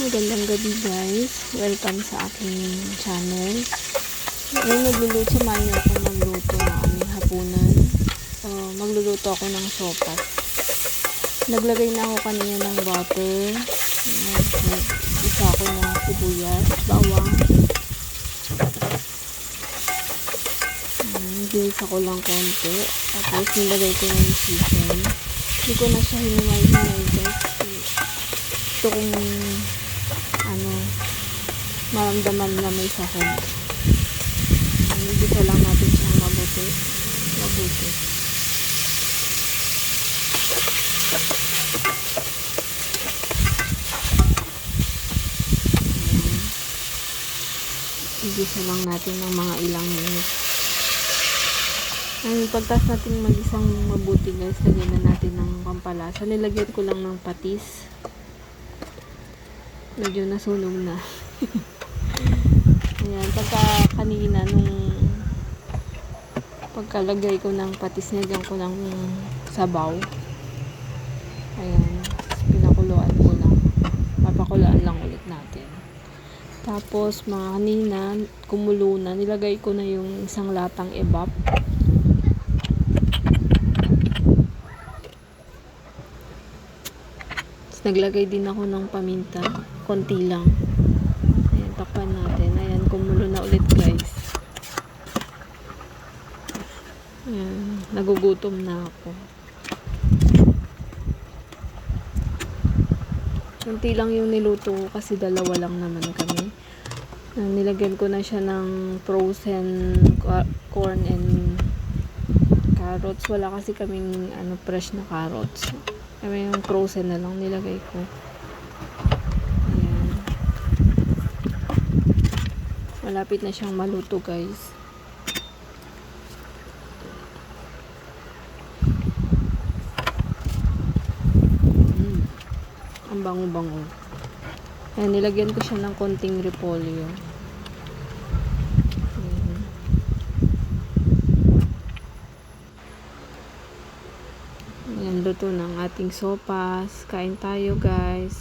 Magandang gabi guys. Welcome sa aking channel. Ngayon magluluto, samahan niyo ako magluto ng aming hapunan. So, magluluto ako ng sopas. Naglagay na ako kanina ng butter. Isa ako ng sibuyas, bawang. Ginisa ko lang konti. Tapos nilagay ko na yung chicken. Hindi ko na siya hinimay-himay guys. Gusto kong maramdaman na may sahog. Igisa lang natin siyang mabuti. Igisa lang natin ng mga ilang minutes. Pagtas natin mag-isang mabuti guys, lagyan na natin ng pampalasa. Nilagyan ko lang ng patis. Medyo nasunog na. Ayan, kanina nung pagkalagay ko ng patis, nilagyan ko lang sabaw. Ayan, pinakuluan ko lang. Papakulaan lang ulit natin. Tapos mga kanina, kumulo na, nilagay ko na yung isang latang ebap. Naglagay din ako ng paminta, konti lang. Ayan, takpan natin. Ayan, kumulo na ulit guys. Ayan, nagugutom na ako. Konti lang yung niluto ko kasi dalawa lang naman kami. Nilagyan ko na siya ng frozen corn and carrots. Wala kasi kaming fresh na carrots. Kaya yung frozen na lang nilagay ko. Ayan. Malapit na siyang maluto guys. Ang bango-bango. Ayan, nilagyan ko siya ng konting repolyo. Ayan, luto ng ating sopas. Kain tayo guys.